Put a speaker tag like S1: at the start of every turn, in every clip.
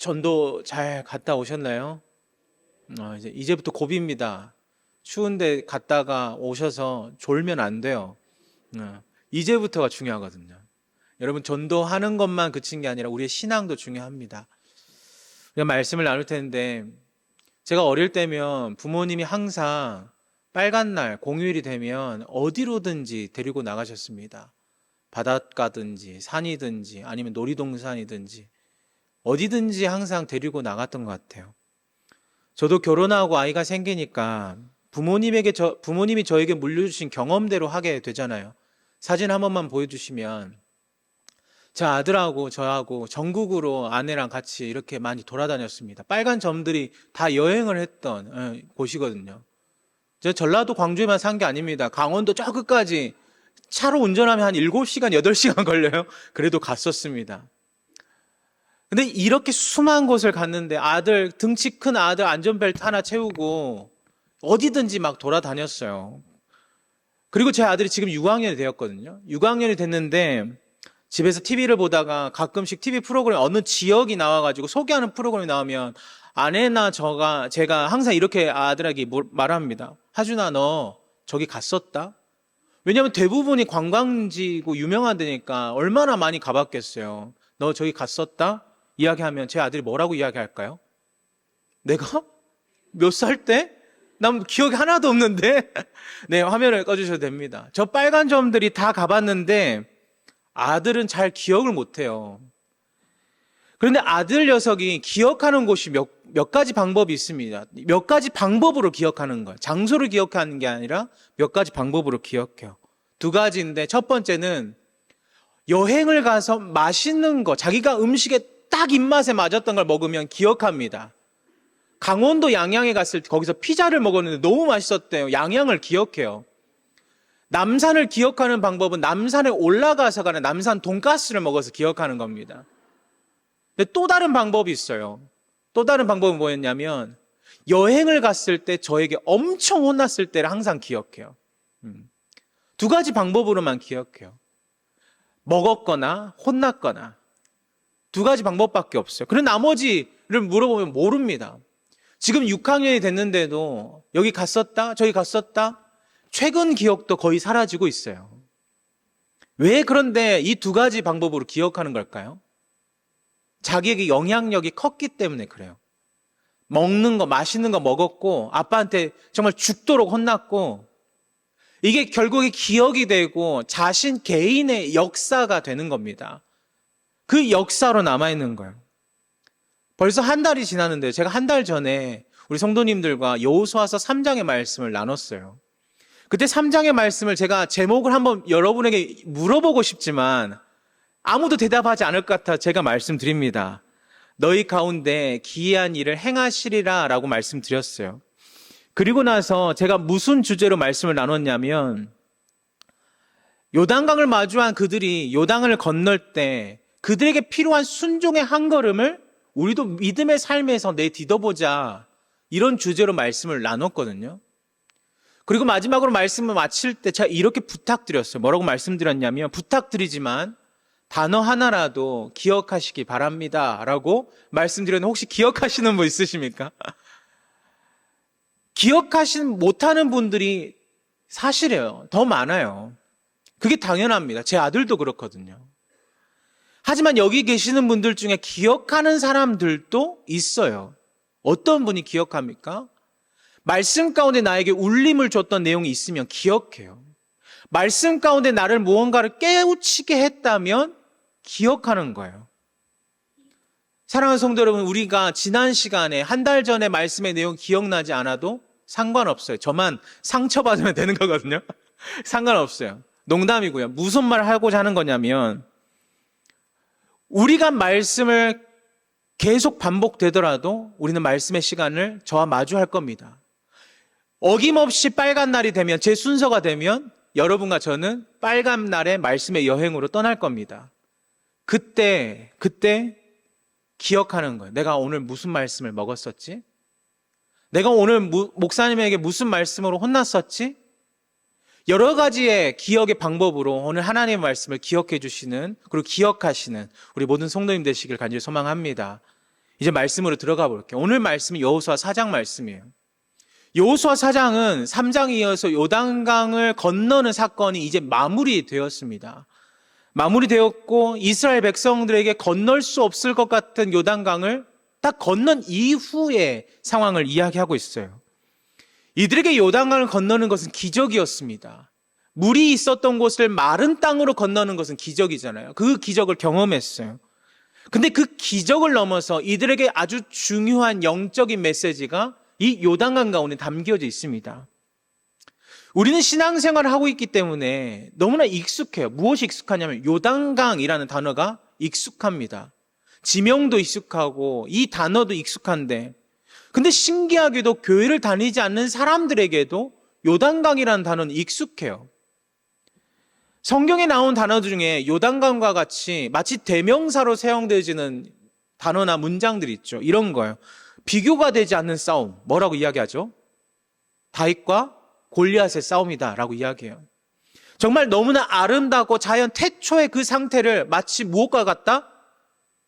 S1: 전도 잘 갔다 오셨나요? 이제부터 고비입니다. 추운데 갔다가 오셔서 졸면 안 돼요. 이제부터가 중요하거든요. 여러분, 전도하는 것만 그친 게 아니라 우리의 신앙도 중요합니다. 우리가 말씀을 나눌 텐데, 제가 어릴 때면 부모님이 항상 빨간 날, 공휴일이 되면 어디로든지 데리고 나가셨습니다. 바닷가든지 산이든지 아니면 놀이동산이든지 어디든지 항상 데리고 나갔던 것 같아요. 저도 결혼하고 아이가 생기니까 부모님이 저에게 물려주신 경험대로 하게 되잖아요. 사진 한 번만 보여주시면 제 아들하고 저하고 전국으로 아내랑 같이 이렇게 많이 돌아다녔습니다. 빨간 점들이 다 여행을 했던 곳이거든요. 저 전라도 광주에만 산 게 아닙니다. 강원도 저 끝까지 차로 운전하면 한 7시간, 8시간 걸려요. 그래도 갔었습니다. 근데 이렇게 수많은 곳을 갔는데 등치 큰 아들 안전벨트 하나 채우고 어디든지 막 돌아다녔어요. 그리고 제 아들이 지금 6학년이 되었거든요. 6학년이 됐는데 집에서 TV를 보다가 가끔씩 TV 프로그램 어느 지역이 나와가지고 소개하는 프로그램이 나오면 아내나 제가 항상 이렇게 아들에게 말합니다. 하준아, 너 저기 갔었다? 왜냐하면 대부분이 관광지고 유명한 데니까 얼마나 많이 가봤겠어요. 너 저기 갔었다? 이야기하면 제 아들이 뭐라고 이야기할까요? 내가? 몇 살 때? 난 기억이 하나도 없는데? 네, 화면을 꺼주셔도 됩니다. 저 빨간 점들이 다 가봤는데 아들은 잘 기억을 못해요. 그런데 아들 녀석이 기억하는 곳이 몇 가지 방법이 있습니다. 몇 가지 방법으로 기억하는 거예요. 장소를 기억하는 게 아니라 몇 가지 방법으로 기억해요. 두 가지인데 첫 번째는 여행을 가서 맛있는 거, 자기가 음식에 딱 입맛에 맞았던 걸 먹으면 기억합니다. 강원도 양양에 갔을 때 거기서 피자를 먹었는데 너무 맛있었대요. 양양을 기억해요. 남산을 기억하는 방법은 남산에 올라가서 가는 남산 돈가스를 먹어서 기억하는 겁니다. 근데 또 다른 방법이 있어요. 또 다른 방법은 뭐였냐면 여행을 갔을 때 저에게 엄청 혼났을 때를 항상 기억해요. 두 가지 방법으로만 기억해요. 먹었거나 혼났거나 두 가지 방법밖에 없어요. 그런 나머지를 물어보면 모릅니다. 지금 6학년이 됐는데도 여기 갔었다, 저기 갔었다, 최근 기억도 거의 사라지고 있어요. 왜 그런데 이 두 가지 방법으로 기억하는 걸까요? 자기에게 영향력이 컸기 때문에 그래요. 먹는 거, 맛있는 거 먹었고 아빠한테 정말 죽도록 혼났고 이게 결국에 기억이 되고 자신 개인의 역사가 되는 겁니다. 그 역사로 남아있는 거예요. 벌써 한 달이 지났는데 제가 한 달 전에 우리 성도님들과 여호수아서 3장의 말씀을 나눴어요. 그때 3장의 말씀을 제가 제목을 한번 여러분에게 물어보고 싶지만 아무도 대답하지 않을 것 같아 제가 말씀드립니다. 너희 가운데 기이한 일을 행하시리라 라고 말씀드렸어요. 그리고 나서 제가 무슨 주제로 말씀을 나눴냐면 요단강을 마주한 그들이 요단을 건널 때 그들에게 필요한 순종의 한 걸음을 우리도 믿음의 삶에서 내딛어보자 이런 주제로 말씀을 나눴거든요. 그리고 마지막으로 말씀을 마칠 때 제가 이렇게 부탁드렸어요. 뭐라고 말씀드렸냐면 부탁드리지만 단어 하나라도 기억하시기 바랍니다 라고 말씀드렸는데 혹시 기억하시는 분 있으십니까? 못하는 분들이 사실이에요. 더 많아요. 그게 당연합니다. 제 아들도 그렇거든요. 하지만 여기 계시는 분들 중에 기억하는 사람들도 있어요. 어떤 분이 기억합니까? 말씀 가운데 나에게 울림을 줬던 내용이 있으면 기억해요. 말씀 가운데 나를 무언가를 깨우치게 했다면 기억하는 거예요. 사랑하는 성도 여러분, 우리가 지난 시간에 한 달 전에 말씀의 내용 기억나지 않아도 상관없어요. 저만 상처받으면 되는 거거든요. 상관없어요. 농담이고요. 무슨 말을 하고자 하는 거냐면 우리가 말씀을 계속 반복되더라도 우리는 말씀의 시간을 저와 마주할 겁니다. 어김없이 빨간 날이 되면 제 순서가 되면 여러분과 저는 빨간 날의 말씀의 여행으로 떠날 겁니다. 그때 기억하는 거예요. 내가 오늘 무슨 말씀을 먹었었지? 내가 오늘 목사님에게 무슨 말씀으로 혼났었지? 여러 가지의 기억의 방법으로 오늘 하나님의 말씀을 기억해 주시는 그리고 기억하시는 우리 모든 성도님 되시길 간절히 소망합니다. 이제 말씀으로 들어가 볼게요. 오늘 말씀은 여호수아 4장 말씀이에요. 여호수아 4장은 3장에 이어서 요단강을 건너는 사건이 이제 마무리되었습니다. 마무리되었고 이스라엘 백성들에게 건널 수 없을 것 같은 요단강을 딱 건넌 이후의 상황을 이야기하고 있어요. 이들에게 요단강을 건너는 것은 기적이었습니다. 물이 있었던 곳을 마른 땅으로 건너는 것은 기적이잖아요. 그 기적을 경험했어요. 근데 그 기적을 넘어서 이들에게 아주 중요한 영적인 메시지가 이 요단강 가운데 담겨져 있습니다. 우리는 신앙생활을 하고 있기 때문에 너무나 익숙해요. 무엇이 익숙하냐면 요단강이라는 단어가 익숙합니다. 지명도 익숙하고 이 단어도 익숙한데, 근데 신기하게도 교회를 다니지 않는 사람들에게도 요단강이라는 단어는 익숙해요. 성경에 나온 단어 중에 요단강과 같이 마치 대명사로 사용되어지는 단어나 문장들이 있죠. 이런 거예요. 비교가 되지 않는 싸움. 뭐라고 이야기하죠? 다윗과 골리앗의 싸움이다라고 이야기해요. 정말 너무나 아름답고 자연 태초의 그 상태를 마치 무엇과 같다?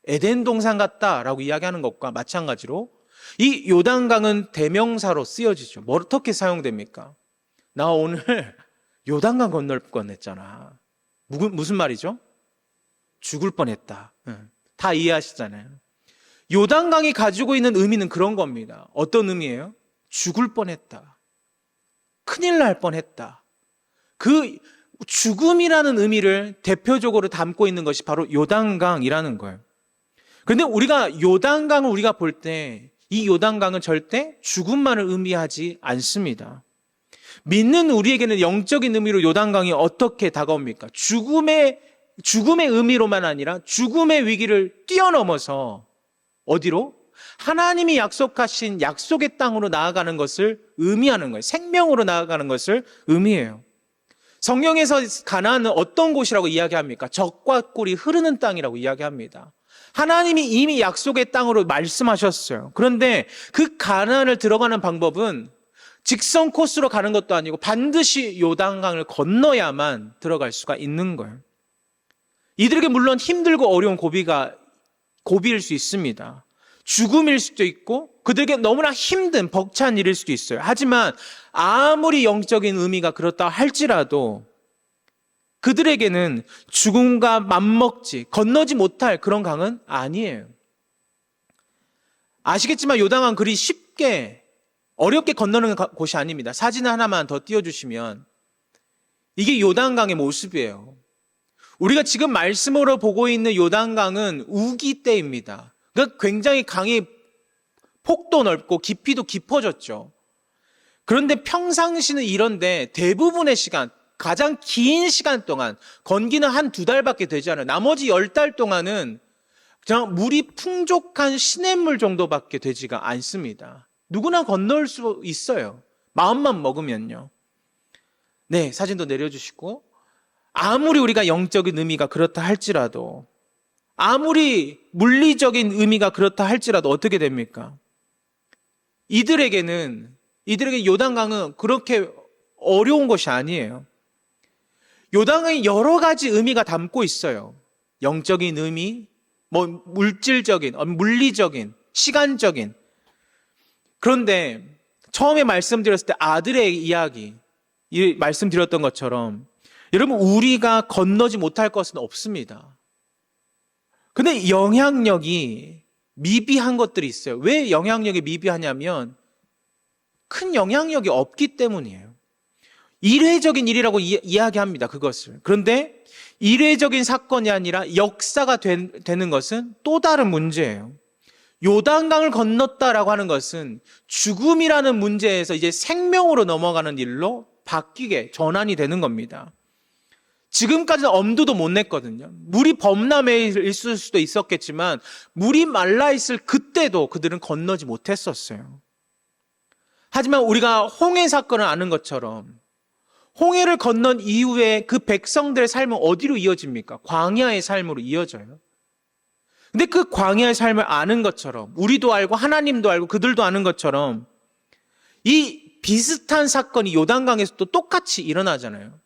S1: 에덴 동산 같다라고 이야기하는 것과 마찬가지로 이 요단강은 대명사로 쓰여지죠. 뭐 어떻게 사용됩니까? 나 오늘 요단강 건널 뻔했잖아. 무슨 말이죠? 죽을 뻔했다. 다 이해하시잖아요. 요단강이 가지고 있는 의미는 그런 겁니다. 어떤 의미예요? 죽을 뻔했다. 큰일 날 뻔했다. 그 죽음이라는 의미를 대표적으로 담고 있는 것이 바로 요단강이라는 거예요. 그런데 우리가 요단강을 우리가 볼 때 이 요단강은 절대 죽음만을 의미하지 않습니다. 믿는 우리에게는 영적인 의미로 요단강이 어떻게 다가옵니까? 죽음의 의미로만 아니라 죽음의 위기를 뛰어넘어서 어디로? 하나님이 약속하신 약속의 땅으로 나아가는 것을 의미하는 거예요. 생명으로 나아가는 것을 의미해요. 성경에서 가나안은 어떤 곳이라고 이야기합니까? 젖과 꿀이 흐르는 땅이라고 이야기합니다. 하나님이 이미 약속의 땅으로 말씀하셨어요. 그런데 그 가나안을 들어가는 방법은 직선 코스로 가는 것도 아니고 반드시 요단강을 건너야만 들어갈 수가 있는 거예요. 이들에게 물론 힘들고 어려운 고비일 수 있습니다. 죽음일 수도 있고 그들에게 너무나 힘든 벅찬 일일 수도 있어요. 하지만 아무리 영적인 의미가 그렇다 할지라도 그들에게는 죽음과 맞먹지 건너지 못할 그런 강은 아니에요. 아시겠지만 요단강 그리 쉽게 어렵게 건너는 곳이 아닙니다. 사진 하나만 더 띄워주시면 이게 요단강의 모습이에요. 우리가 지금 말씀으로 보고 있는 요단강은 우기 때입니다. 그러니까 굉장히 강이 폭도 넓고 깊이도 깊어졌죠. 그런데 평상시는 이런데 대부분의 시간, 가장 긴 시간 동안 건기는 한 2달밖에 되지 않아요. 나머지 10달 동안은 그냥 물이 풍족한 시냇물 정도밖에 되지가 않습니다. 누구나 건널 수 있어요. 마음만 먹으면요. 네, 사진도 내려주시고 아무리 우리가 영적인 의미가 그렇다 할지라도 아무리 물리적인 의미가 그렇다 할지라도 어떻게 됩니까? 이들에게 요단강은 그렇게 어려운 것이 아니에요. 요단강이 여러 가지 의미가 담고 있어요. 영적인 의미, 물질적인, 물리적인, 시간적인. 그런데 처음에 말씀드렸을 때 아들의 이야기, 말씀드렸던 것처럼 여러분 우리가 건너지 못할 것은 없습니다. 근데 영향력이 미비한 것들이 있어요. 왜 영향력이 미비하냐면 큰 영향력이 없기 때문이에요. 일회적인 일이라고 이야기합니다. 그것을. 그런데 일회적인 사건이 아니라 역사가 되는 것은 또 다른 문제예요. 요단강을 건넜다라고 하는 것은 죽음이라는 문제에서 이제 생명으로 넘어가는 일로 바뀌게 전환이 되는 겁니다. 지금까지는 엄두도 못 냈거든요. 물이 범람해 있을 수도 있었겠지만 물이 말라 있을 그때도 그들은 건너지 못했었어요. 하지만 우리가 홍해 사건을 아는 것처럼 홍해를 건넌 이후에 그 백성들의 삶은 어디로 이어집니까? 광야의 삶으로 이어져요. 근데 그 광야의 삶을 아는 것처럼 우리도 알고 하나님도 알고 그들도 아는 것처럼 이 비슷한 사건이 요단강에서도 똑같이 일어나잖아요.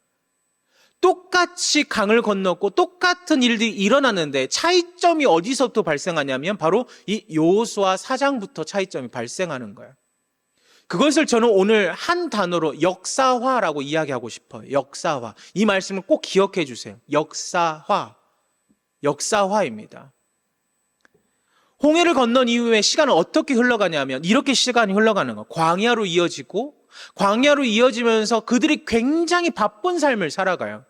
S1: 똑같이 강을 건넜고 똑같은 일들이 일어났는데 차이점이 어디서부터 발생하냐면 바로 이 여호수아 4장부터 차이점이 발생하는 거예요. 그것을 저는 오늘 한 단어로 역사화라고 이야기하고 싶어요. 역사화. 이 말씀을 꼭 기억해 주세요. 역사화. 역사화입니다. 홍해를 건넌 이후에 시간은 어떻게 흘러가냐면 이렇게 시간이 흘러가는 거예요. 광야로 이어지고 광야로 이어지면서 그들이 굉장히 바쁜 삶을 살아가요.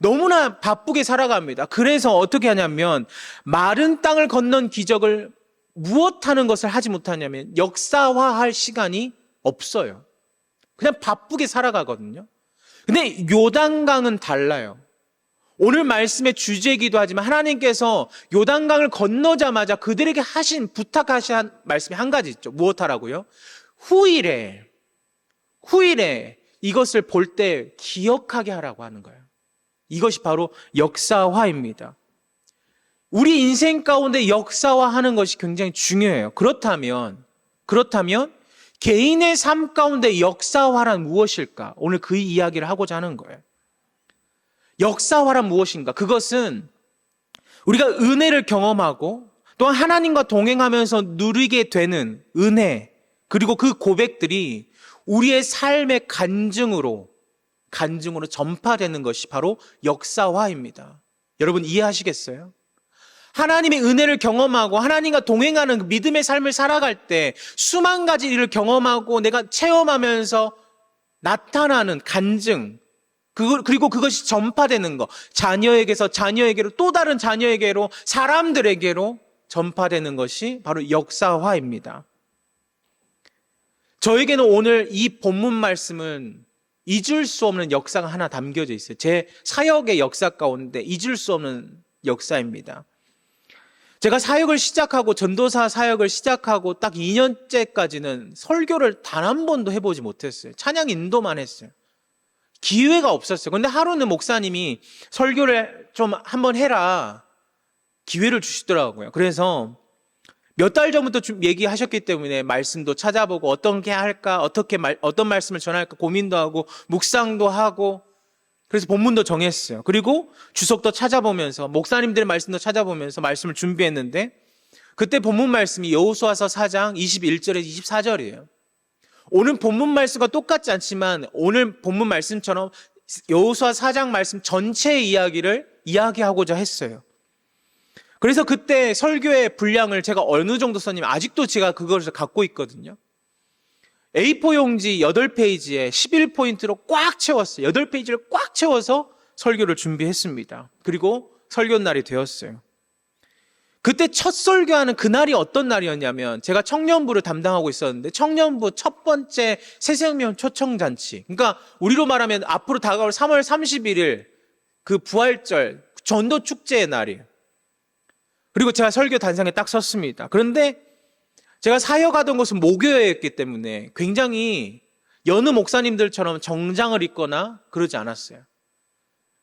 S1: 너무나 바쁘게 살아갑니다. 그래서 어떻게 하냐면 마른 땅을 건넌 기적을 무엇하는 것을 하지 못하냐면 역사화할 시간이 없어요. 그냥 바쁘게 살아가거든요. 근데 요단강은 달라요. 오늘 말씀의 주제이기도 하지만 하나님께서 요단강을 건너자마자 그들에게 부탁하신 말씀이 한 가지 있죠. 무엇하라고요? 후일에 이것을 볼 때 기억하게 하라고 하는 거예요. 이것이 바로 역사화입니다. 우리 인생 가운데 역사화하는 것이 굉장히 중요해요. 그렇다면 개인의 삶 가운데 역사화란 무엇일까? 오늘 그 이야기를 하고자 하는 거예요. 역사화란 무엇인가? 그것은 우리가 은혜를 경험하고 또한 하나님과 동행하면서 누리게 되는 은혜, 그리고 그 고백들이 우리의 삶의 간증으로 전파되는 것이 바로 역사화입니다. 여러분 이해하시겠어요? 하나님의 은혜를 경험하고 하나님과 동행하는 그 믿음의 삶을 살아갈 때 수만 가지 일을 경험하고 내가 체험하면서 나타나는 간증, 그리고 그것이 전파되는 것, 자녀에게서 자녀에게로 또 다른 자녀에게로 사람들에게로 전파되는 것이 바로 역사화입니다. 저에게는 오늘 이 본문 말씀은 잊을 수 없는 역사가 하나 담겨져 있어요. 제 사역의 역사 가운데 잊을 수 없는 역사입니다. 제가 사역을 시작하고 전도사 사역을 시작하고 딱 2년째까지는 설교를 단 한 번도 해보지 못했어요. 찬양 인도만 했어요. 기회가 없었어요. 그런데 하루는 목사님이 설교를 좀 한번 해라 기회를 주시더라고요. 그래서 몇 달 전부터 좀 얘기하셨기 때문에 말씀도 찾아보고 어떤 게 할까, 어떤 말씀을 전할까 고민도 하고 묵상도 하고 그래서 본문도 정했어요. 그리고 주석도 찾아보면서 목사님들의 말씀도 찾아보면서 말씀을 준비했는데 그때 본문 말씀이 여호수아서 4장 21절에서 24절이에요. 오늘 본문 말씀과 똑같지 않지만 오늘 본문 말씀처럼 여호수아 4장 말씀 전체의 이야기를 이야기하고자 했어요. 그래서 그때 설교의 분량을 제가 어느 정도 썼냐면 아직도 제가 그것을 갖고 있거든요. A4 용지 8페이지에 11포인트로 꽉 채웠어요. 8페이지를 꽉 채워서 설교를 준비했습니다. 그리고 설교 날이 되었어요. 그때 첫 설교하는 그날이 어떤 날이었냐면 제가 청년부를 담당하고 있었는데 청년부 첫 번째 새생명 초청잔치, 그러니까 우리로 말하면 앞으로 다가올 3월 31일 그 부활절 전도축제의 날이에요. 그리고 제가 설교 단상에 딱 섰습니다. 그런데 제가 사역하던 곳은 모교회였기 때문에 굉장히 여느 목사님들처럼 정장을 입거나 그러지 않았어요.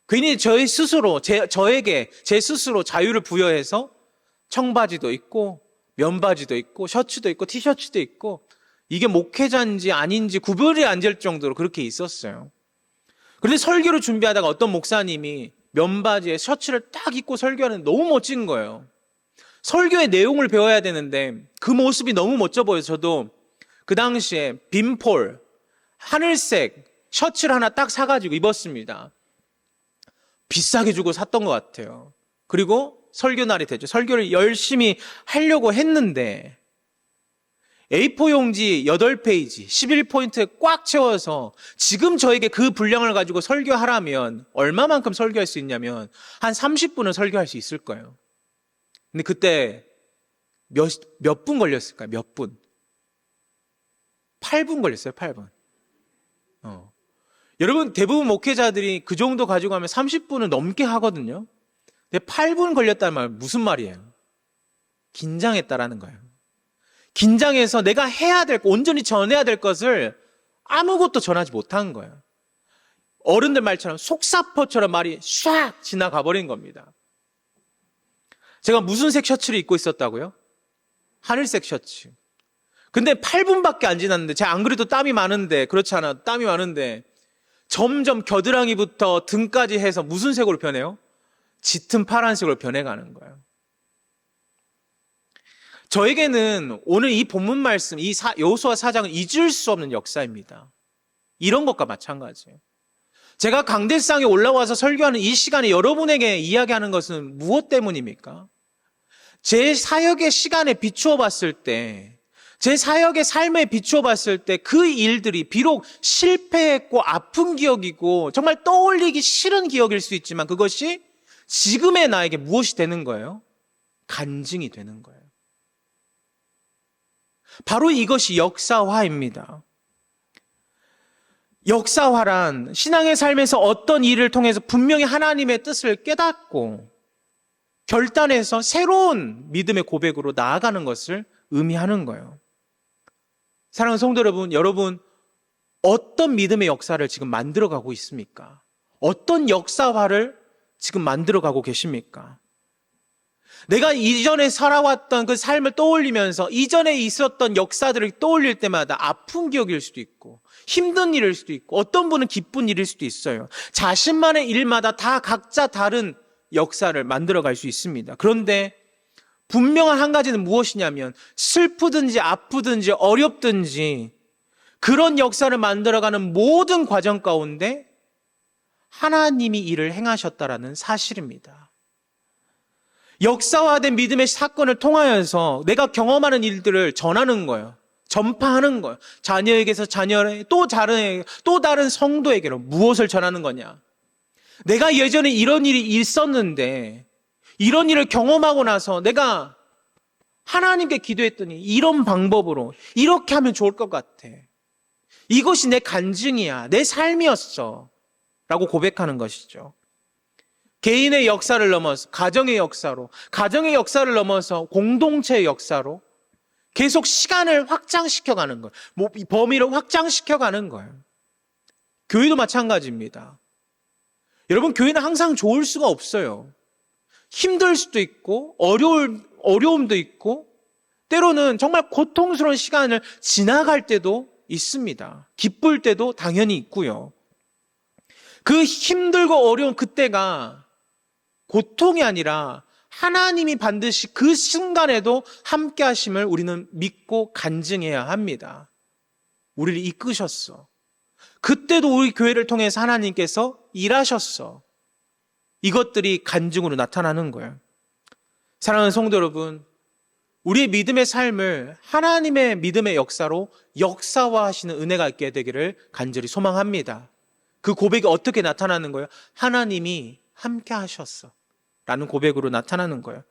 S1: 괜히 저희 스스로, 저에게 제 스스로 자유를 부여해서 청바지도 있고 면바지도 있고 셔츠도 있고 티셔츠도 있고 이게 목회자인지 아닌지 구별이 안 될 정도로 그렇게 있었어요. 그런데 설교를 준비하다가 어떤 목사님이 면바지에 셔츠를 딱 입고 설교하는 너무 멋진 거예요. 설교의 내용을 배워야 되는데 그 모습이 너무 멋져 보여서 저도 그 당시에 빈폴 하늘색 셔츠를 하나 딱 사가지고 입었습니다. 비싸게 주고 샀던 것 같아요. 그리고 설교 날이 됐죠. 설교를 열심히 하려고 했는데 A4 용지 8페이지 11포인트에 꽉 채워서 지금 저에게 그 분량을 가지고 설교하라면 얼마만큼 설교할 수 있냐면 한 30분은 설교할 수 있을 거예요. 근데 그때 몇 분 걸렸을까요? 몇 분? 8분 걸렸어요. 8분. 여러분 대부분 목회자들이 그 정도 가지고 하면 30분은 넘게 하거든요. 근데 8분 걸렸다는 말 무슨 말이에요? 긴장했다라는 거예요. 긴장해서 내가 해야 될 거, 온전히 전해야 될 것을 아무것도 전하지 못한 거예요. 어른들 말처럼 속사포처럼 말이 샥 지나가 버린 겁니다. 제가 무슨 색 셔츠를 입고 있었다고요? 하늘색 셔츠. 근데 8분밖에 안 지났는데 제가 안 그래도 땀이 많은데 그렇지 않아 땀이 많은데 점점 겨드랑이부터 등까지 해서 무슨 색으로 변해요? 짙은 파란색으로 변해가는 거예요. 저에게는 오늘 이 본문 말씀, 여호수아 4장은 잊을 수 없는 역사입니다. 이런 것과 마찬가지예요. 제가 강대상에 올라와서 설교하는 이 시간에 여러분에게 이야기하는 것은 무엇 때문입니까? 제 사역의 시간에 비추어 봤을 때, 제 사역의 삶에 비추어 봤을 때 그 일들이 비록 실패했고 아픈 기억이고 정말 떠올리기 싫은 기억일 수 있지만 그것이 지금의 나에게 무엇이 되는 거예요? 간증이 되는 거예요. 바로 이것이 역사화입니다. 역사화란 신앙의 삶에서 어떤 일을 통해서 분명히 하나님의 뜻을 깨닫고 결단해서 새로운 믿음의 고백으로 나아가는 것을 의미하는 거예요. 사랑하는 성도 여러분 어떤 믿음의 역사를 지금 만들어가고 있습니까? 어떤 역사화를 지금 만들어가고 계십니까? 내가 이전에 살아왔던 그 삶을 떠올리면서 이전에 있었던 역사들을 떠올릴 때마다 아픈 기억일 수도 있고 힘든 일일 수도 있고 어떤 분은 기쁜 일일 수도 있어요. 자신만의 일마다 다 각자 다른 역사를 만들어갈 수 있습니다. 그런데 분명한 한 가지는 무엇이냐면 슬프든지 아프든지 어렵든지 그런 역사를 만들어가는 모든 과정 가운데 하나님이 일을 행하셨다라는 사실입니다. 역사화된 믿음의 사건을 통하여서 내가 경험하는 일들을 전하는 거예요. 전파하는 거예요. 자녀에게서 자녀에 또 다른 성도에게로 무엇을 전하는 거냐? 내가 예전에 이런 일이 있었는데 이런 일을 경험하고 나서 내가 하나님께 기도했더니 이런 방법으로 이렇게 하면 좋을 것 같아. 이것이 내 간증이야. 내 삶이었어. 라고 고백하는 것이죠. 개인의 역사를 넘어서 가정의 역사로, 가정의 역사를 넘어서 공동체의 역사로 계속 시간을 확장시켜가는 거예요. 범위를 확장시켜가는 거예요. 교회도 마찬가지입니다. 여러분, 교회는 항상 좋을 수가 없어요. 힘들 수도 있고 어려움도 있고 때로는 정말 고통스러운 시간을 지나갈 때도 있습니다. 기쁠 때도 당연히 있고요. 그 힘들고 어려운 그때가 고통이 아니라 하나님이 반드시 그 순간에도 함께 하심을 우리는 믿고 간증해야 합니다. 우리를 이끄셨어. 그때도 우리 교회를 통해서 하나님께서 일하셨어. 이것들이 간증으로 나타나는 거예요. 사랑하는 성도 여러분, 우리의 믿음의 삶을 하나님의 믿음의 역사로 역사화하시는 은혜가 있게 되기를 간절히 소망합니다. 그 고백이 어떻게 나타나는 거예요? 하나님이 함께 하셨어 라는 고백으로 나타나는 거예요.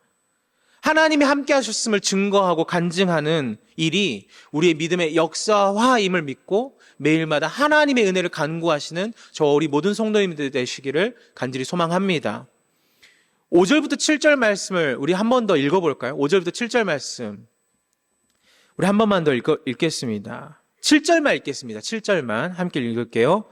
S1: 하나님이 함께 하셨음을 증거하고 간증하는 일이 우리의 믿음의 역사화임을 믿고 매일마다 하나님의 은혜를 간구하시는 우리 모든 성도님들 되시기를 간절히 소망합니다. 5절부터 7절 말씀을 우리 한 번 더 읽어볼까요? 5절부터 7절 말씀 우리 한 번만 더 읽겠습니다. 7절만 읽겠습니다. 7절만 함께 읽을게요.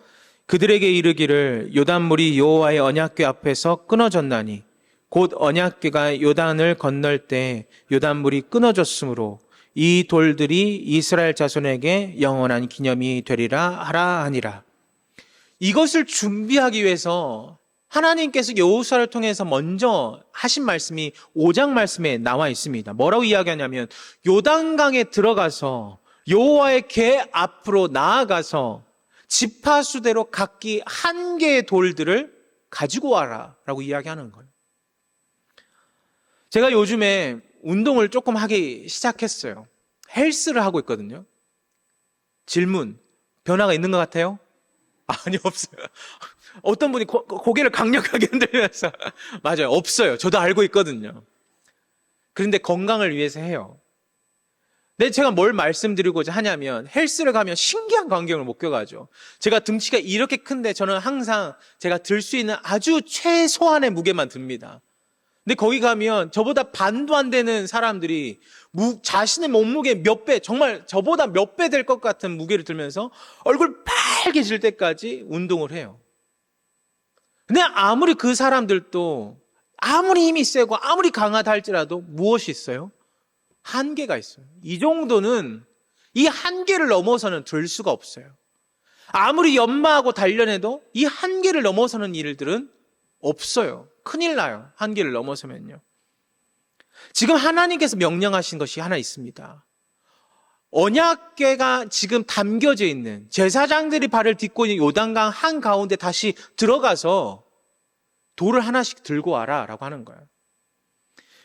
S1: 그들에게 이르기를 요단물이 여호와의 언약궤 앞에서 끊어졌나니 곧 언약궤가 요단을 건널 때 요단물이 끊어졌으므로 이 돌들이 이스라엘 자손에게 영원한 기념이 되리라 하라 하니라. 이것을 준비하기 위해서 하나님께서 여호수아를 통해서 먼저 하신 말씀이 5장 말씀에 나와 있습니다. 뭐라고 이야기하냐면 요단강에 들어가서 여호와의 궤 앞으로 나아가서 지파수대로 각기 한 개의 돌들을 가지고 와라 라고 이야기하는 거예요. 제가 요즘에 운동을 조금 하기 시작했어요. 헬스를 하고 있거든요. 질문, 변화가 있는 것 같아요? 아니, 없어요. 어떤 분이 고개를 강력하게 흔들면서 맞아요, 없어요. 저도 알고 있거든요. 그런데 건강을 위해서 해요. 근데 제가 뭘 말씀드리고자 하냐면 헬스를 가면 신기한 광경을 목격하죠. 제가 등치가 이렇게 큰데 저는 항상 제가 들 수 있는 아주 최소한의 무게만 듭니다. 근데 거기 가면 저보다 반도 안 되는 사람들이 자신의 몸무게 몇 배, 정말 저보다 몇 배 될 것 같은 무게를 들면서 얼굴 빨개질 때까지 운동을 해요. 근데 아무리 그 사람들도 아무리 힘이 세고 아무리 강하다 할지라도 무엇이 있어요? 한계가 있어요. 이 정도는 이 한계를 넘어서는 들 수가 없어요. 아무리 연마하고 단련해도 이 한계를 넘어서는 일들은 없어요. 큰일 나요. 한계를 넘어서면요. 지금 하나님께서 명령하신 것이 하나 있습니다. 언약궤가 지금 담겨져 있는, 제사장들이 발을 딛고 있는 요단강 한가운데 다시 들어가서 돌을 하나씩 들고 와라 라고 하는 거예요.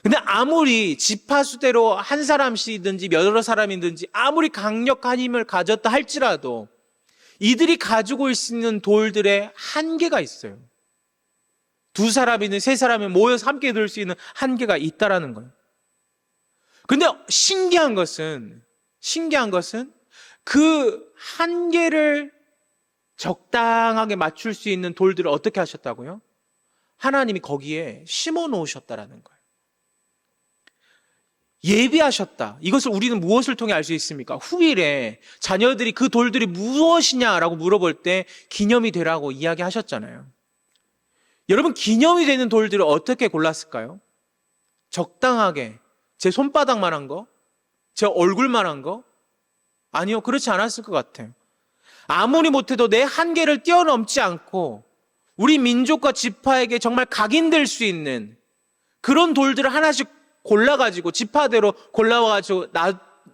S1: 근데 아무리 지파수대로 한 사람씩이든지 여러 사람이든지 아무리 강력한 힘을 가졌다 할지라도 이들이 가지고 있는 돌들의 한계가 있어요. 두 사람이든 세 사람이 모여서 함께 들 수 있는 한계가 있다라는 거예요. 근데 신기한 것은 그 한계를 적당하게 맞출 수 있는 돌들을 어떻게 하셨다고요? 하나님이 거기에 심어 놓으셨다라는 거예요. 예비하셨다. 이것을 우리는 무엇을 통해 알 수 있습니까? 후일에 자녀들이 그 돌들이 무엇이냐라고 물어볼 때 기념이 되라고 이야기하셨잖아요. 여러분, 기념이 되는 돌들을 어떻게 골랐을까요? 적당하게 제 손바닥만한 거? 제 얼굴만한 거? 아니요, 그렇지 않았을 것 같아요. 아무리 못해도 내 한계를 뛰어넘지 않고 우리 민족과 지파에게 정말 각인될 수 있는 그런 돌들을 하나씩 골라가지고 지파대로 골라와가지고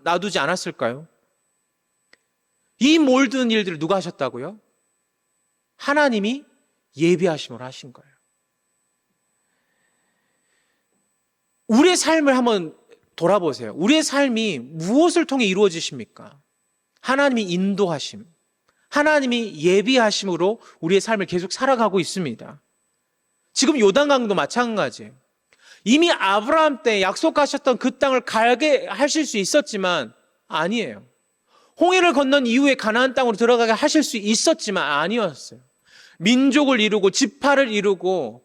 S1: 놔두지 않았을까요? 이 모든 일들을 누가 하셨다고요? 하나님이 예비하심으로 하신 거예요. 우리의 삶을 한번 돌아보세요. 우리의 삶이 무엇을 통해 이루어지십니까? 하나님이 인도하심, 하나님이 예비하심으로 우리의 삶을 계속 살아가고 있습니다. 지금 요단강도 마찬가지예요. 이미 아브라함 때 약속하셨던 그 땅을 가게 하실 수 있었지만 아니에요. 홍해를 건넌 이후에 가나안 땅으로 들어가게 하실 수 있었지만 아니었어요. 민족을 이루고 지파를 이루고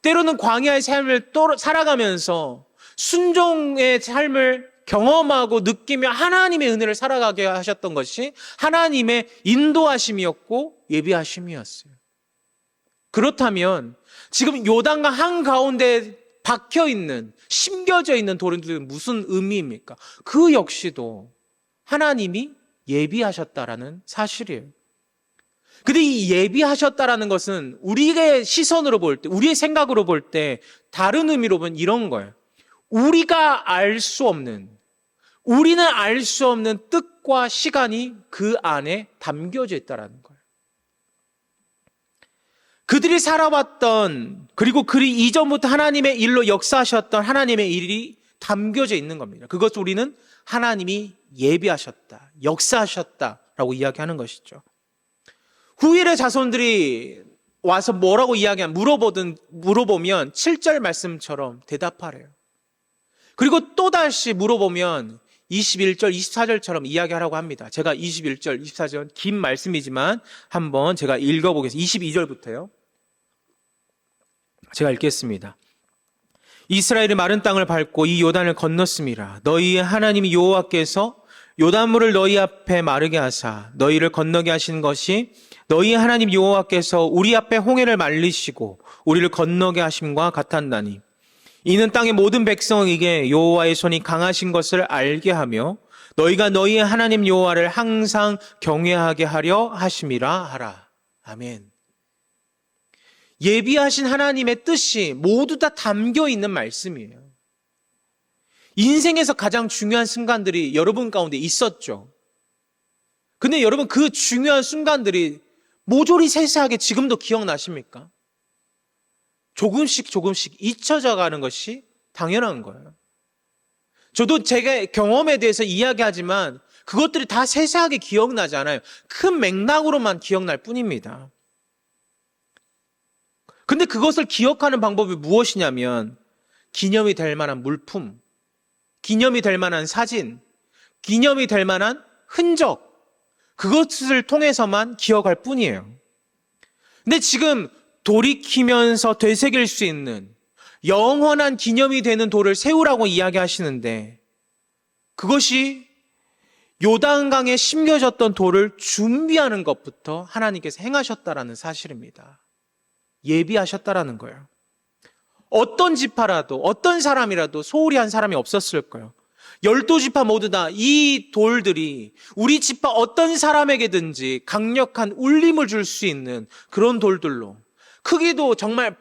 S1: 때로는 광야의 삶을 또 살아가면서 순종의 삶을 경험하고 느끼며 하나님의 은혜를 살아가게 하셨던 것이 하나님의 인도하심이었고 예비하심이었어요. 그렇다면 지금 요단강 한가운데 박혀있는, 심겨져 있는 돌들은 무슨 의미입니까? 그 역시도 하나님이 예비하셨다라는 사실이에요. 근데 이 예비하셨다라는 것은 우리의 시선으로 볼 때, 우리의 생각으로 볼 때 다른 의미로 보면 이런 거예요. 우리는 알 수 없는 뜻과 시간이 그 안에 담겨져 있다는 거예요. 그들이 살아왔던, 그리고 그 이전부터 하나님의 일로 역사하셨던 하나님의 일이 담겨져 있는 겁니다. 그것을 우리는 하나님이 예비하셨다, 역사하셨다라고 이야기하는 것이죠. 후일의 자손들이 와서 뭐라고 물어보면 7절 말씀처럼 대답하래요. 그리고 또다시 물어보면 21절, 24절처럼 이야기하라고 합니다. 제가 21절, 24절 긴 말씀이지만 한번 제가 읽어보겠습니다. 22절부터요. 제가 읽겠습니다. 이스라엘이 마른 땅을 밟고 이 요단을 건넜음이라. 너희의 하나님 여호와께서 요단물을 너희 앞에 마르게 하사 너희를 건너게 하신 것이 너희 하나님 여호와께서 우리 앞에 홍해를 말리시고 우리를 건너게 하심과 같았나니 이는 땅의 모든 백성에게 여호와의 손이 강하신 것을 알게 하며 너희가 너희의 하나님 여호와를 항상 경외하게 하려 하심이라 하라. 아멘. 예비하신 하나님의 뜻이 모두 다 담겨 있는 말씀이에요. 인생에서 가장 중요한 순간들이 여러분 가운데 있었죠. 근데 여러분, 그 중요한 순간들이 모조리 세세하게 지금도 기억나십니까? 조금씩 잊혀져 가는 것이 당연한 거예요. 저도 제가 경험에 대해서 이야기하지만 그것들이 다 세세하게 기억나지 않아요. 큰 맥락으로만 기억날 뿐입니다. 근데 그것을 기억하는 방법이 무엇이냐면 기념이 될 만한 물품, 기념이 될 만한 사진, 기념이 될 만한 흔적, 그것을 통해서만 기억할 뿐이에요. 근데 지금 돌이키면서 되새길 수 있는 영원한 기념이 되는 돌을 세우라고 이야기하시는데 그것이 요단강에 심겨졌던 돌을 준비하는 것부터 하나님께서 행하셨다라는 사실입니다. 예비하셨다라는 거예요. 어떤 지파라도 어떤 사람이라도 소홀히 한 사람이 없었을 거예요. 12지파 모두 다 이 돌들이 우리 지파 어떤 사람에게든지 강력한 울림을 줄 수 있는 그런 돌들로, 크기도 정말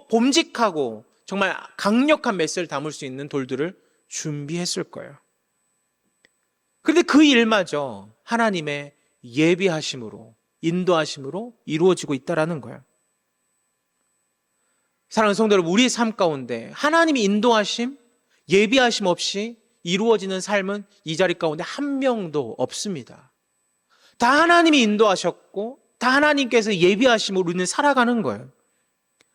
S1: 봄직하고 정말 강력한 메시지를 담을 수 있는 돌들을 준비했을 거예요. 그런데 그 일마저 하나님의 예비하심으로, 인도하심으로 이루어지고 있다라는 거예요. 사랑하는 성도 여러분, 우리의 삶 가운데 하나님이 인도하심, 예비하심 없이 이루어지는 삶은 이 자리 가운데 한 명도 없습니다. 다 하나님이 인도하셨고 다 하나님께서 예비하심으로 우리는 살아가는 거예요.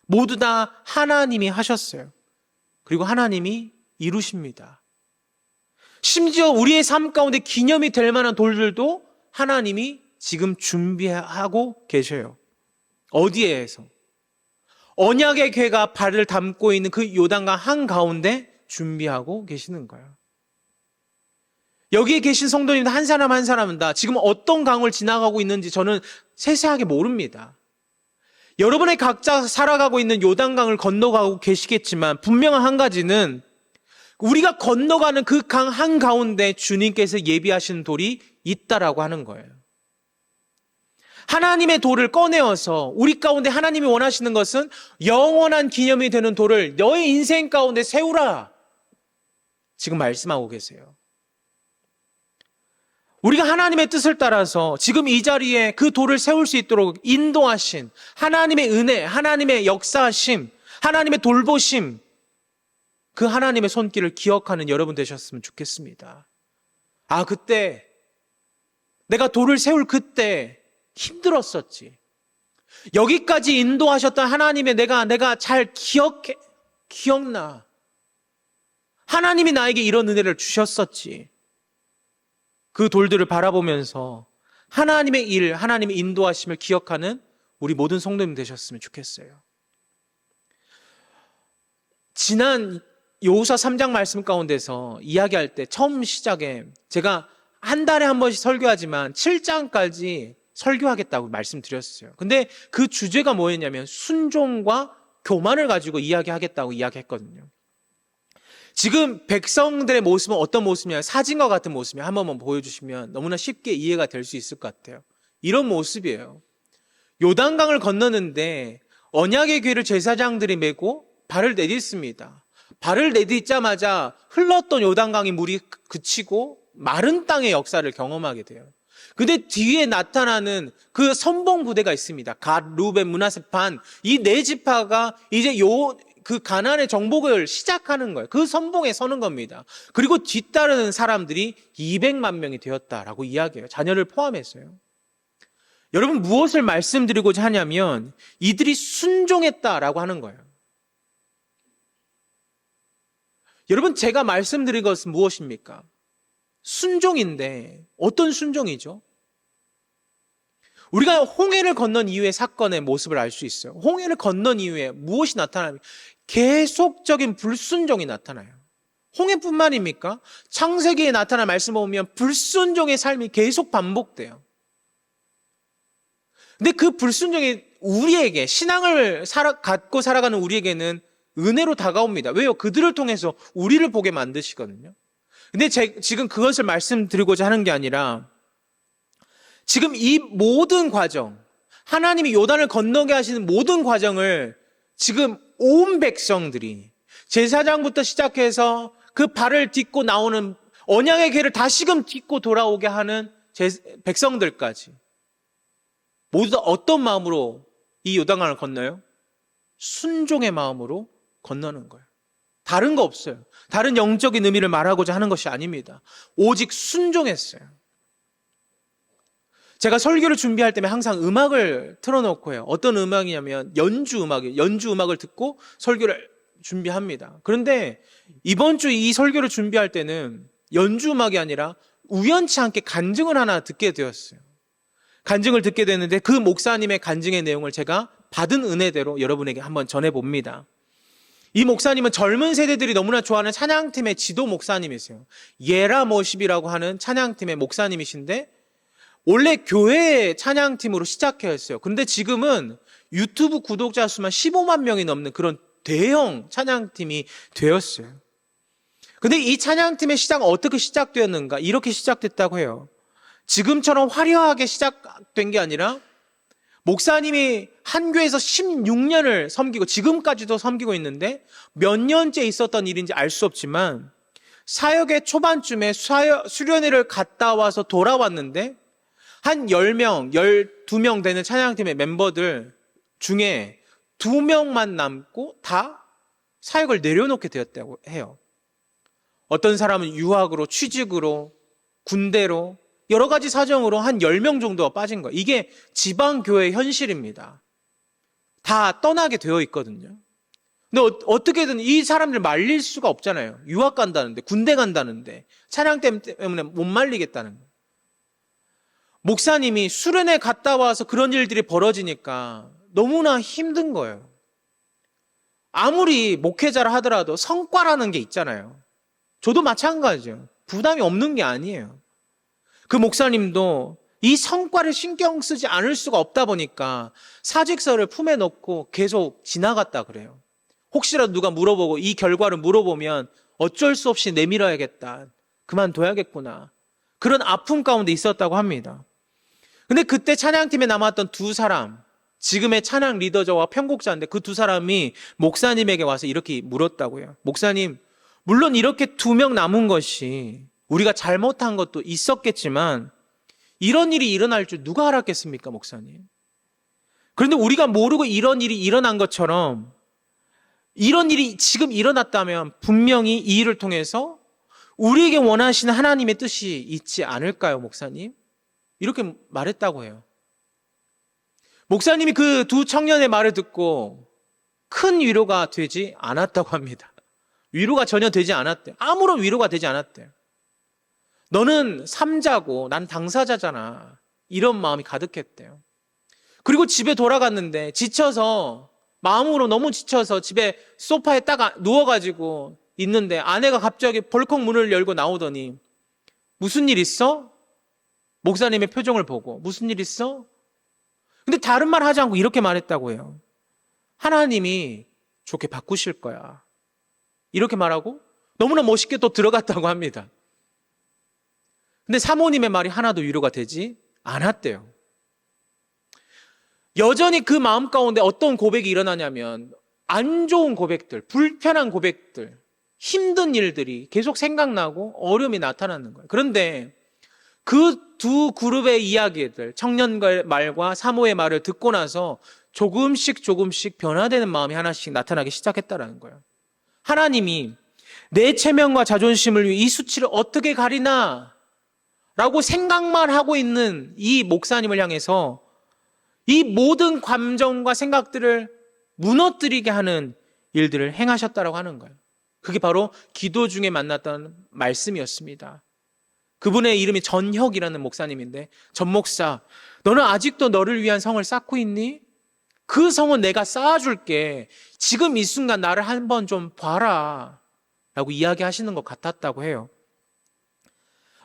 S1: 모두 다 하나님이 하셨어요. 그리고 하나님이 이루십니다. 심지어 우리의 삶 가운데 기념이 될 만한 돌들도 하나님이 지금 준비하고 계셔요. 어디에서? 언약의 궤가 발을 담고 있는 그 요단강 한가운데 준비하고 계시는 거예요. 여기에 계신 성도님들 한 사람 한 사람은 다 지금 어떤 강을 지나가고 있는지 저는 세세하게 모릅니다. 여러분의 각자 살아가고 있는 요단강을 건너가고 계시겠지만 분명한 한 가지는 우리가 건너가는 그 강 한가운데 주님께서 예비하신 돌이 있다라고 하는 거예요. 하나님의 돌을 꺼내어서 우리 가운데 하나님이 원하시는 것은 영원한 기념이 되는 돌을 너의 인생 가운데 세우라. 지금 말씀하고 계세요. 우리가 하나님의 뜻을 따라서 지금 이 자리에 그 돌을 세울 수 있도록 인도하신 하나님의 은혜, 하나님의 역사하심, 하나님의 돌보심, 그 하나님의 손길을 기억하는 여러분 되셨으면 좋겠습니다. 아, 그때 내가 돌을 세울 그때 힘들었었지. 여기까지 인도하셨던 하나님의 내가 잘 기억나. 하나님이 나에게 이런 은혜를 주셨었지. 그 돌들을 바라보면서 하나님의 일, 하나님의 인도하심을 기억하는 우리 모든 성도님 되셨으면 좋겠어요. 지난 여호수아 3장 말씀 가운데서 이야기할 때 처음 시작에 제가 한 달에 한 번씩 설교하지만 7장까지 설교하겠다고 말씀드렸어요. 근데 그 주제가 뭐였냐면 순종과 교만을 가지고 이야기하겠다고 이야기했거든요. 지금 백성들의 모습은 어떤 모습이냐, 사진과 같은 모습이에요. 한 번만 보여주시면 너무나 쉽게 이해가 될 수 있을 것 같아요. 이런 모습이에요. 요단강을 건너는데 언약의 궤를 제사장들이 메고 발을 내딛습니다. 발을 내딛자마자 흘렀던 요단강의 물이 그치고 마른 땅의 역사를 경험하게 돼요. 근데 뒤에 나타나는 그 선봉 부대가 있습니다. 갓, 루벤, 므낫세, 반, 이 네 지파가 이제 그 가나안의 정복을 시작하는 거예요. 그 선봉에 서는 겁니다. 그리고 뒤따르는 사람들이 200만 명이 되었다라고 이야기해요. 자녀를 포함해서요. 여러분, 무엇을 말씀드리고자 하냐면 이들이 순종했다라고 하는 거예요. 여러분, 제가 말씀드린 것은 무엇입니까? 순종인데 어떤 순종이죠? 우리가 홍해를 건넌 이후의 사건의 모습을 알 수 있어요. 홍해를 건넌 이후에 무엇이 나타나면 계속적인 불순종이 나타나요. 홍해뿐만입니까? 창세기에 나타난 말씀을 보면 불순종의 삶이 계속 반복돼요. 근데 그 불순종이 우리에게, 신앙을 갖고 살아가는 우리에게는 은혜로 다가옵니다. 왜요? 그들을 통해서 우리를 보게 만드시거든요. 근데 지금 그것을 말씀드리고자 하는 게 아니라 지금 이 모든 과정, 하나님이 요단을 건너게 하시는 모든 과정을 지금 온 백성들이 제사장부터 시작해서 그 발을 딛고 나오는 언약의 궤를 다시금 딛고 돌아오게 하는 백성들까지 모두 다 어떤 마음으로 이 요단강을 건너요? 순종의 마음으로 건너는 거예요. 다른 거 없어요. 다른 영적인 의미를 말하고자 하는 것이 아닙니다. 오직 순종했어요. 제가 설교를 준비할 때면 항상 음악을 틀어놓고 해요. 어떤 음악이냐면 연주 음악이에요. 연주 음악을 듣고 설교를 준비합니다. 그런데 이번 주 이 설교를 준비할 때는 연주 음악이 아니라 우연치 않게 간증을 하나 듣게 되었어요. 간증을 듣게 됐는데 그 목사님의 간증의 내용을 제가 받은 은혜대로 여러분에게 한번 전해봅니다. 이 목사님은 젊은 세대들이 너무나 좋아하는 찬양팀의 지도 목사님이세요. 예라머십이라고 하는 찬양팀의 목사님이신데 원래 교회 찬양팀으로 시작했어요. 그런데 지금은 유튜브 구독자 수만 15만 명이 넘는 그런 대형 찬양팀이 되었어요. 근데 이 찬양팀의 시작은 어떻게 시작되었는가? 이렇게 시작됐다고 해요. 지금처럼 화려하게 시작된 게 아니라 목사님이 한 교회에서 16년을 섬기고 지금까지도 섬기고 있는데 몇 년째 있었던 일인지 알 수 없지만 사역의 초반쯤에 수련회를 갔다 와서 돌아왔는데 한 10명, 12명 되는 찬양팀의 멤버들 중에 2명만 남고 다 사역을 내려놓게 되었다고 해요. 어떤 사람은 유학으로, 취직으로, 군대로 여러 가지 사정으로 한 10명 정도가 빠진 거예요. 이게 지방교회의 현실입니다. 다 떠나게 되어 있거든요. 근데 어떻게든 이 사람들 말릴 수가 없잖아요. 유학 간다는데, 군대 간다는데, 찬양 때문에 못 말리겠다는 거예요. 목사님이 수련회 갔다 와서 그런 일들이 벌어지니까 너무나 힘든 거예요. 아무리 목회자라 하더라도 성과라는 게 있잖아요. 저도 마찬가지예요. 부담이 없는 게 아니에요. 그 목사님도 이 성과를 신경 쓰지 않을 수가 없다 보니까 사직서를 품에 넣고 계속 지나갔다 그래요. 혹시라도 누가 물어보고 이 결과를 물어보면 어쩔 수 없이 내밀어야겠다. 그만둬야겠구나. 그런 아픔 가운데 있었다고 합니다. 근데 그때 찬양팀에 남았던 2사람, 지금의 찬양 리더저와 편곡자인데 그 2사람이 목사님에게 와서 이렇게 물었다고요. 목사님, 물론 이렇게 2명 남은 것이 우리가 잘못한 것도 있었겠지만 이런 일이 일어날 줄 누가 알았겠습니까, 목사님? 그런데 우리가 모르고 이런 일이 일어난 것처럼 이런 일이 지금 일어났다면 분명히 이 일을 통해서 우리에게 원하시는 하나님의 뜻이 있지 않을까요, 목사님? 이렇게 말했다고 해요. 목사님이 그 2 청년의 말을 듣고 큰 위로가 되지 않았다고 합니다. 위로가 전혀 되지 않았대요. 아무런 위로가 되지 않았대요. 너는 삼자고 난 당사자잖아. 이런 마음이 가득했대요. 그리고 집에 돌아갔는데 지쳐서 마음으로 너무 지쳐서 집에 소파에 딱 누워가지고 있는데 아내가 갑자기 벌컥 문을 열고 나오더니 무슨 일 있어? 목사님의 표정을 보고 무슨 일 있어? 근데 다른 말 하지 않고 이렇게 말했다고 해요. 하나님이 좋게 바꾸실 거야. 이렇게 말하고 너무나 멋있게 또 들어갔다고 합니다. 근데 사모님의 말이 하나도 위로가 되지 않았대요. 여전히 그 마음 가운데 어떤 고백이 일어나냐면 안 좋은 고백들, 불편한 고백들, 힘든 일들이 계속 생각나고 어려움이 나타나는 거예요. 그런데 그 2 그룹의 이야기들, 청년의 말과 사모의 말을 듣고 나서 조금씩 변화되는 마음이 하나씩 나타나기 시작했다는 거예요. 하나님이 내 체면과 자존심을 위해 이 수치를 어떻게 가리나 라고 생각만 하고 있는 이 목사님을 향해서 이 모든 감정과 생각들을 무너뜨리게 하는 일들을 행하셨다라고 하는 거예요. 그게 바로 기도 중에 만났던 말씀이었습니다. 그분의 이름이 전혁이라는 목사님인데, 전 목사, 너는 아직도 너를 위한 성을 쌓고 있니? 그 성은 내가 쌓아줄게. 지금 이 순간 나를 한번 좀 봐라 라고 이야기하시는 것 같았다고 해요.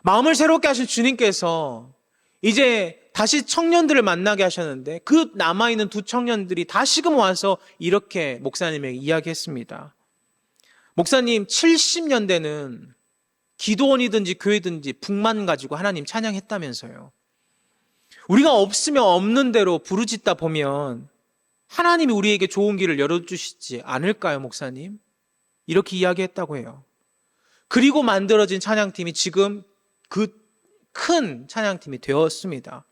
S1: 마음을 새롭게 하신 주님께서 이제 다시 청년들을 만나게 하셨는데 그 남아있는 2 청년들이 다시금 와서 이렇게 목사님에게 이야기했습니다. 목사님, 70년대는 기도원이든지 교회든지 북만 가지고 하나님 찬양했다면서요. 우리가 없으면 없는 대로 부르짖다 보면 하나님이 우리에게 좋은 길을 열어주시지 않을까요, 목사님? 이렇게 이야기했다고 해요. 그리고 만들어진 찬양팀이 지금 그 큰 찬양팀이 되었습니다.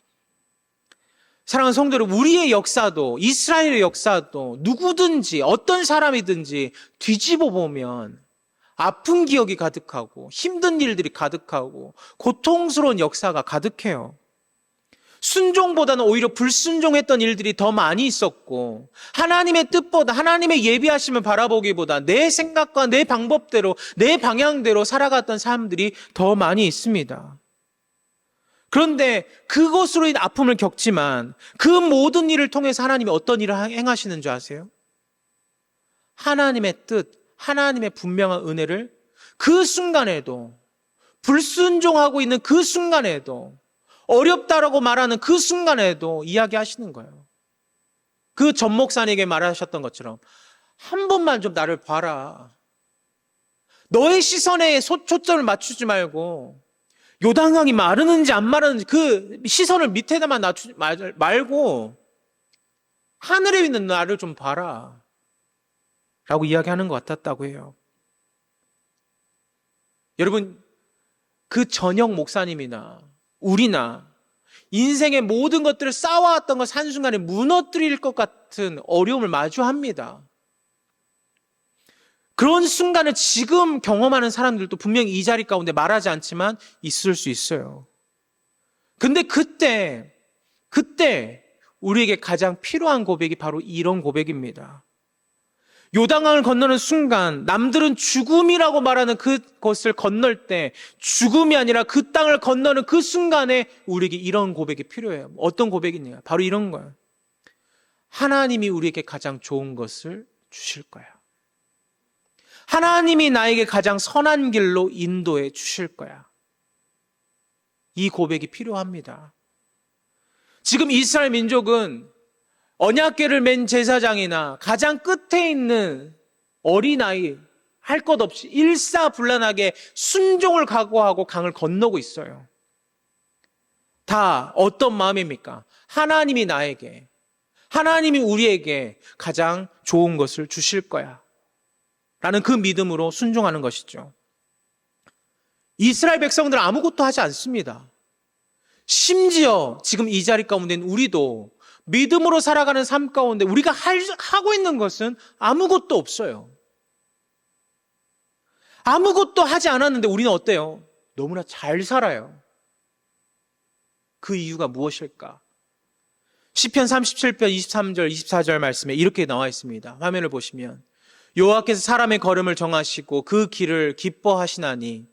S1: 사랑하는 성도들, 우리의 역사도 이스라엘의 역사도 누구든지 어떤 사람이든지 뒤집어 보면 아픈 기억이 가득하고 힘든 일들이 가득하고 고통스러운 역사가 가득해요. 순종보다는 오히려 불순종했던 일들이 더 많이 있었고 하나님의 뜻보다 하나님의 예비하심을 바라보기보다 내 생각과 내 방법대로 내 방향대로 살아갔던 사람들이 더 많이 있습니다. 그런데 그것으로 인한 아픔을 겪지만 그 모든 일을 통해서 하나님이 어떤 일을 행하시는 줄 아세요? 하나님의 뜻, 하나님의 분명한 은혜를 그 순간에도, 불순종하고 있는 그 순간에도, 어렵다라고 말하는 그 순간에도 이야기하시는 거예요. 그 전 목사님에게 말하셨던 것처럼 한 번만 좀 나를 봐라. 너의 시선에 초점을 맞추지 말고 요단강이 마르는지 안 마르는지 그 시선을 밑에다만 낮추지 말고 하늘에 있는 나를 좀 봐라 라고 이야기하는 것 같았다고 해요. 여러분, 그 전역 목사님이나 우리나 인생의 모든 것들을 쌓아왔던 것 한순간에 무너뜨릴 것 같은 어려움을 마주합니다. 그런 순간을 지금 경험하는 사람들도 분명히 이 자리 가운데 말하지 않지만 있을 수 있어요. 근데 그때 우리에게 가장 필요한 고백이 바로 이런 고백입니다. 요단강을 건너는 순간 남들은 죽음이라고 말하는 그것을 건널 때 죽음이 아니라 그 땅을 건너는 그 순간에 우리에게 이런 고백이 필요해요. 어떤 고백이냐? 바로 이런 거예요. 하나님이 우리에게 가장 좋은 것을 주실 거야. 하나님이 나에게 가장 선한 길로 인도해 주실 거야. 이 고백이 필요합니다. 지금 이스라엘 민족은 언약궤를 맨 제사장이나 가장 끝에 있는 어린아이 할 것 없이 일사불란하게 순종을 각오하고 강을 건너고 있어요. 다 어떤 마음입니까? 하나님이 나에게, 하나님이 우리에게 가장 좋은 것을 주실 거야 라는 그 믿음으로 순종하는 것이죠. 이스라엘 백성들은 아무것도 하지 않습니다. 심지어 지금 이 자리 가운데 있는 우리도 믿음으로 살아가는 삶 가운데 우리가 하고 있는 것은 아무것도 없어요. 아무것도 하지 않았는데 우리는 어때요? 너무나 잘 살아요. 그 이유가 무엇일까? 시편 37편 23절 24절 말씀에 이렇게 나와 있습니다. 화면을 보시면 여호와께서 사람의 걸음을 정하시고 그 길을 기뻐하시나니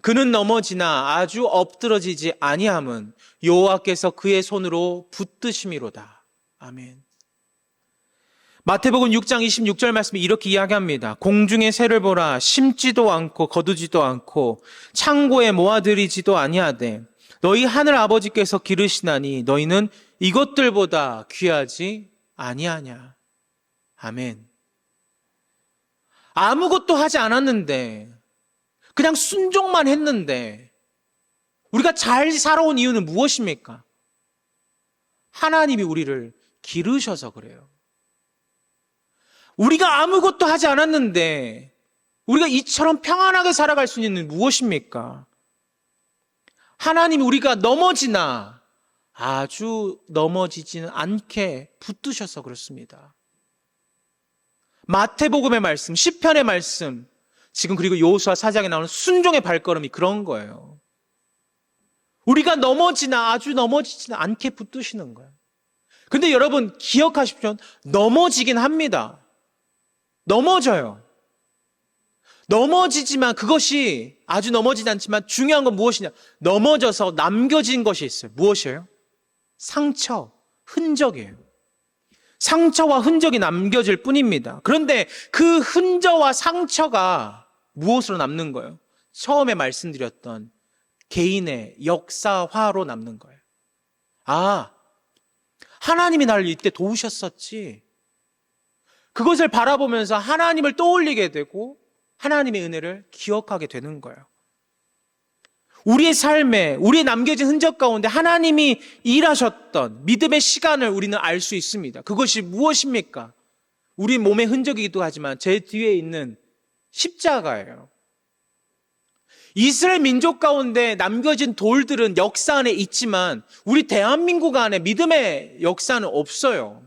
S1: 그는 넘어지나 아주 엎드러지지 아니함은 여호와께서 그의 손으로 붙드심이로다. 아멘. 마태복음 6장 26절 말씀에 이렇게 이야기합니다. 공중의 새를 보라. 심지도 않고 거두지도 않고 창고에 모아들이지도 아니하되 너희 하늘 아버지께서 기르시나니 너희는 이것들보다 귀하지 아니하냐. 아멘. 아무것도 하지 않았는데 그냥 순종만 했는데 우리가 잘 살아온 이유는 무엇입니까? 하나님이 우리를 기르셔서 그래요. 우리가 아무것도 하지 않았는데 우리가 이처럼 평안하게 살아갈 수 있는 무엇입니까? 하나님이 우리가 넘어지나 아주 넘어지지는 않게 붙드셔서 그렇습니다. 마태복음의 말씀, 시편의 말씀, 지금 그리고 여호수아 4장에 나오는 순종의 발걸음이 그런 거예요. 우리가 넘어지나 아주 넘어지지는 않게 붙드시는 거예요. 근데 여러분 기억하십시오. 넘어지긴 합니다. 넘어져요. 넘어지지만 그것이 아주 넘어지지 않지만 중요한 건 무엇이냐? 넘어져서 남겨진 것이 있어요. 무엇이에요? 상처, 흔적이에요. 상처와 흔적이 남겨질 뿐입니다. 그런데 그 흔적과 상처가 무엇으로 남는 거예요? 처음에 말씀드렸던 개인의 역사화로 남는 거예요. 아, 하나님이 나를 이때 도우셨었지. 그것을 바라보면서 하나님을 떠올리게 되고 하나님의 은혜를 기억하게 되는 거예요. 우리의 삶에, 우리의 남겨진 흔적 가운데 하나님이 일하셨던 믿음의 시간을 우리는 알 수 있습니다. 그것이 무엇입니까? 우리 몸의 흔적이기도 하지만 제 뒤에 있는 십자가예요. 이스라엘 민족 가운데 남겨진 돌들은 역사 안에 있지만 우리 대한민국 안에 믿음의 역사는 없어요.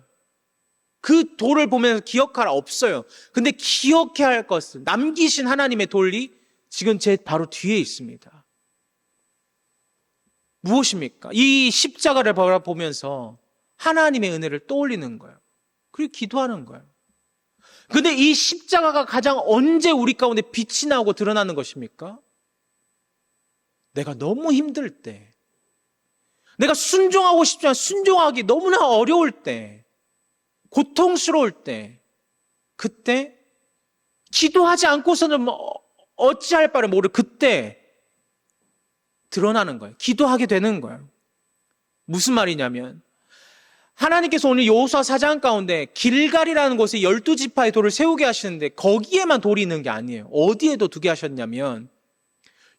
S1: 그 돌을 보면서 기억하라 없어요. 근데 기억해야 할 것은 남기신 하나님의 돌이 지금 제 바로 뒤에 있습니다. 무엇입니까? 이 십자가를 바라보면서 하나님의 은혜를 떠올리는 거예요. 그리고 기도하는 거예요. 근데 이 십자가가 가장 언제 우리 가운데 빛이 나오고 드러나는 것입니까? 내가 너무 힘들 때, 내가 순종하고 싶지만 순종하기 너무나 어려울 때, 고통스러울 때, 그때 기도하지 않고서는 어찌할 바를 모르 그때 드러나는 거예요. 기도하게 되는 거예요. 무슨 말이냐면 하나님께서 오늘 여호수아 4장 가운데 길갈이라는 곳에 12지파의 돌을 세우게 하시는데 거기에만 돌이 있는 게 아니에요. 어디에도 두게 하셨냐면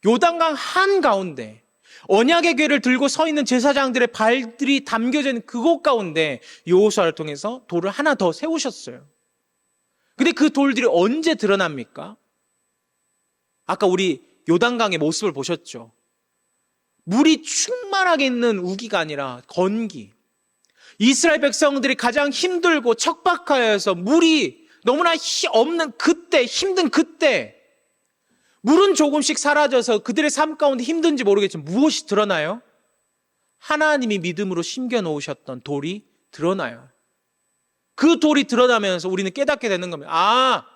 S1: 요단강 한가운데 언약의 궤를 들고 서 있는 제사장들의 발들이 담겨져 있는 그곳 가운데 여호수아를 통해서 돌을 하나 더 세우셨어요. 근데 그 돌들이 언제 드러납니까? 아까 우리 요단강의 모습을 보셨죠? 물이 충만하게 있는 우기가 아니라 건기. 이스라엘 백성들이 가장 힘들고 척박하여서 물이 너무나 없는 그때, 힘든 그때 물은 조금씩 사라져서 그들의 삶 가운데 힘든지 모르겠지만 무엇이 드러나요? 하나님이 믿음으로 심겨놓으셨던 돌이 드러나요. 그 돌이 드러나면서 우리는 깨닫게 되는 겁니다.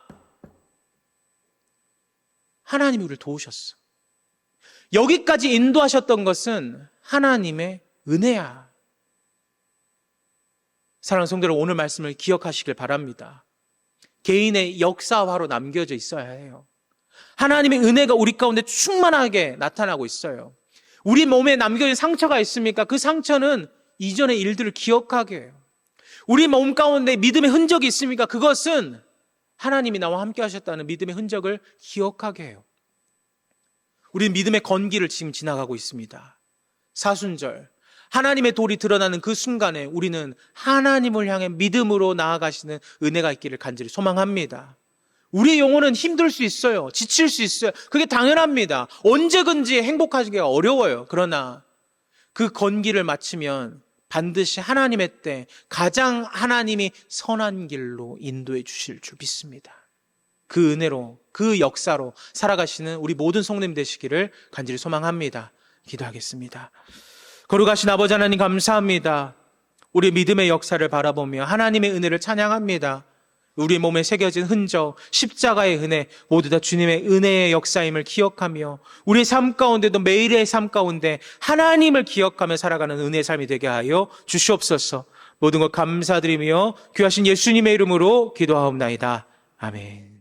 S1: 하나님이 우리를 도우셨어. 여기까지 인도하셨던 것은 하나님의 은혜야. 사랑하는 성도들, 오늘 말씀을 기억하시길 바랍니다. 개인의 역사화로 남겨져 있어야 해요. 하나님의 은혜가 우리 가운데 충만하게 나타나고 있어요. 우리 몸에 남겨진 상처가 있습니까? 그 상처는 이전의 일들을 기억하게 해요. 우리 몸 가운데 믿음의 흔적이 있습니까? 그것은 하나님이 나와 함께 하셨다는 믿음의 흔적을 기억하게 해요. 우리는 믿음의 건기를 지금 지나가고 있습니다. 사순절, 하나님의 돌이 드러나는 그 순간에 우리는 하나님을 향해 믿음으로 나아가시는 은혜가 있기를 간절히 소망합니다. 우리의 영혼은 힘들 수 있어요. 지칠 수 있어요. 그게 당연합니다. 언제든지 행복하기가 어려워요. 그러나 그 건기를 마치면 반드시 하나님의 때 가장 하나님이 선한 길로 인도해 주실 줄 믿습니다. 그 은혜로, 그 역사로 살아가시는 우리 모든 성도님 되시기를 간절히 소망합니다. 기도하겠습니다. 거룩하신 아버지 하나님 감사합니다. 우리 믿음의 역사를 바라보며 하나님의 은혜를 찬양합니다. 우리 몸에 새겨진 흔적, 십자가의 은혜, 모두 다 주님의 은혜의 역사임을 기억하며 우리의 삶 가운데도 매일의 삶 가운데 하나님을 기억하며 살아가는 은혜의 삶이 되게 하여 주시옵소서. 모든 것 감사드리며 귀하신 예수님의 이름으로 기도하옵나이다. 아멘.